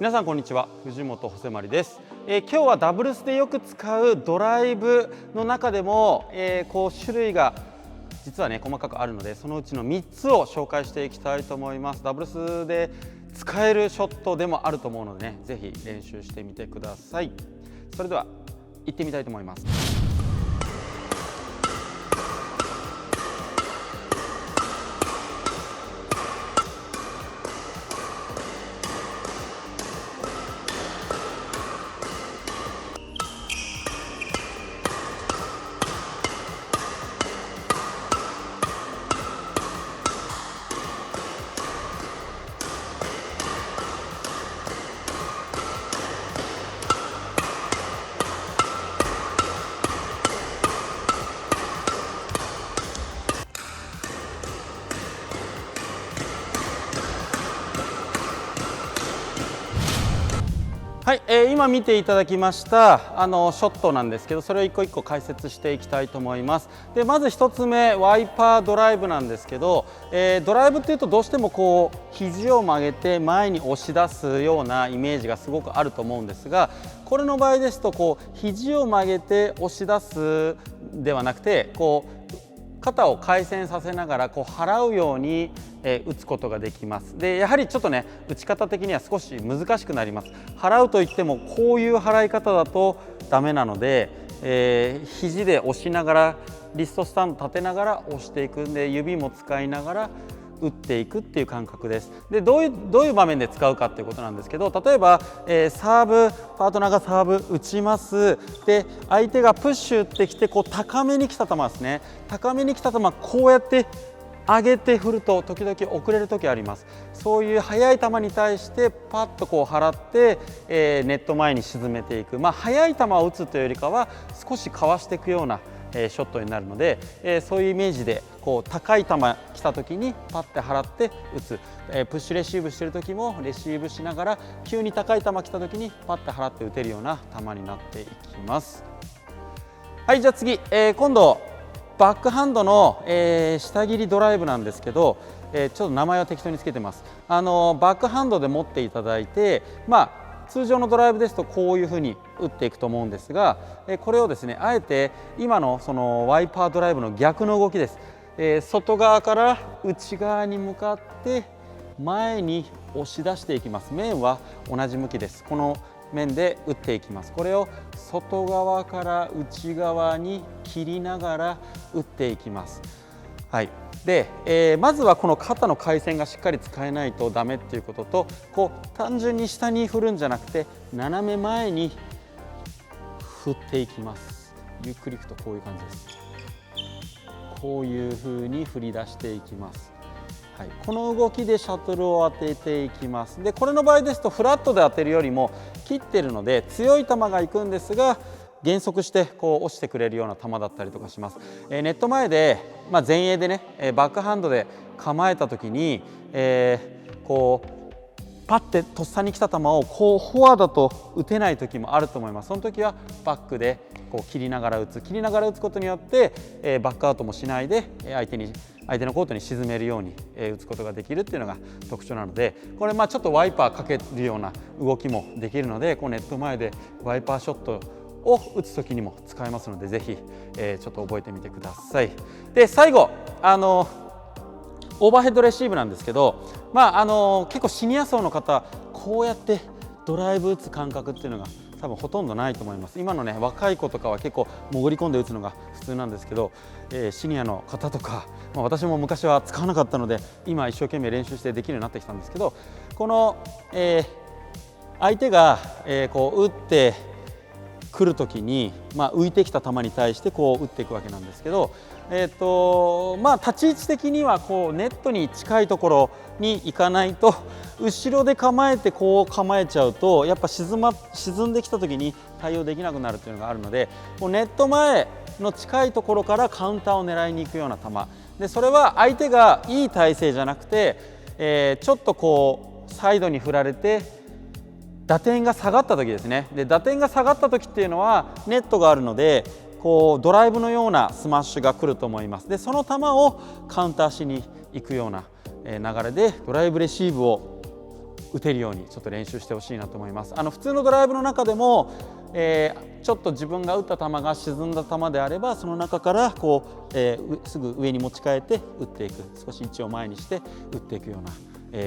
皆さんこんにちは、藤本穂迫です。今日はダブルスでよく使うドライブの中でも、種類が実はね細かくあるので、そのうちの3つを紹介していきたいと思います。ダブルスで使えるショットでもあると思うのでね、ぜひ練習してみてください。それでは行ってみたいと思います。はい、今見ていただきましたショットなんですけど、それを一個一個解説していきたいと思います。でまず1つ目、ワイパードライブなんですけど、ドライブっていうとどうしてもこう肘を曲げて前に押し出すようなイメージがすごくあると思うんですが、これの場合ですとこう肘を曲げて押し出すではなくて、こう肩を回旋させながらこう払うように打つことができます。でやはりちょっとね打ち方的には少し難しくなります。払うといってもこういう払い方だとダメなので、肘で押しながらリストスタンド立てながら押していくんで、指も使いながら打っていくっていう感覚です。でどういう場面で使うかっていうことなんですけど、例えば、サーブパートナーがサーブ打ちます。で相手がプッシュ打ってきてこう高めに来た球ですね。高めに来た球こうやって上げて振ると時々遅れる時あります。そういう速い球に対してパッとこう払って、ネット前に沈めていく、速い球を打つというよりかは少しかわしていくようなショットになるので、そういうイメージでこう高い球来た時にパッて払って打つ、プッシュレシーブしてる時もレシーブしながら急に高い球来た時にパッて払って打てるような球になっていきます。はい、じゃあ次、今度バックハンドの、下切りドライブなんですけど、ちょっと名前は適当につけてます。バックハンドで持っていただいて、通常のドライブですとこういうふうに打っていくと思うんですが、これをですねあえて今のそのワイパードライブの逆の動きです。外側から内側に向かって前に押し出していきます。面は同じ向きです。この面で打っていきます。これを外側から内側に切りながら打っていきます。はい。で、まずはこの肩の回旋がしっかり使えないとダメっていうことと、こう単純に下に振るんじゃなくて斜め前に振っていきます。ゆっくりいくとこういう感じです。こういう風に振り出していきます。はい、この動きでシャトルを当てていきます。でこれの場合ですとフラットで当てるよりも切ってるので強い球がいくんですが、減速してこう押してくれるような球だったりとかします。ネット前で、前衛でねバックハンドで構えた時に、こうパッてとっさに来た球をこうフォアだと打てない時もあると思います。その時はバックでこう切りながら打つことによって、バックアウトもしないで相手のコートに沈めるように打つことができるっていうのが特徴なので、これちょっとワイパーかけるような動きもできるので、こうネット前でワイパーショットを打つ時にも使えますので、ぜひ、ちょっと覚えてみてください。で最後オーバーヘッドレシーブなんですけど、結構シニア層の方こうやってドライブ打つ感覚っていうのが多分ほとんどないと思います。今のね若い子とかは結構潜り込んで打つのが普通なんですけど、シニアの方とか、私も昔は使わなかったので今一生懸命練習してできるようになってきたんですけど、この、相手が、こう打ってくる時に、浮いてきた球に対してこう打っていくわけなんですけど、立ち位置的にはこうネットに近いところに行かないと、後ろで構えてこう構えちゃうとやっぱ沈んできた時に対応できなくなるというのがあるので、こうネット前の近いところからカウンターを狙いに行くような球で、それは相手がいい体勢じゃなくて、ちょっとこうサイドに振られて打点が下がった時ですね。で打点が下がった時っていうのはネットがあるのでこうドライブのようなスマッシュが来ると思います。でその球をカウンターしに行くような流れでドライブレシーブを打てるようにちょっと練習してほしいなと思います。普通のドライブの中でも、ちょっと自分が打った球が沈んだ球であればその中からこう、すぐ上に持ち替えて打っていく、少し位置を前にして打っていくような、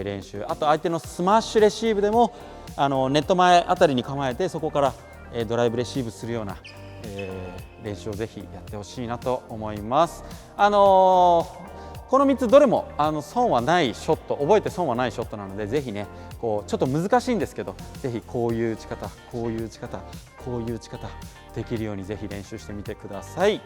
練習、あと相手のスマッシュレシーブでもネット前あたりに構えてそこから、ドライブレシーブするような、練習をぜひやってほしいなと思います。この3つどれも損はないショット、覚えて損はないショットなので、ぜひねこうちょっと難しいんですけど、ぜひこういう打ち方、こういう打ち方、こういう打ち方できるようにぜひ練習してみてください。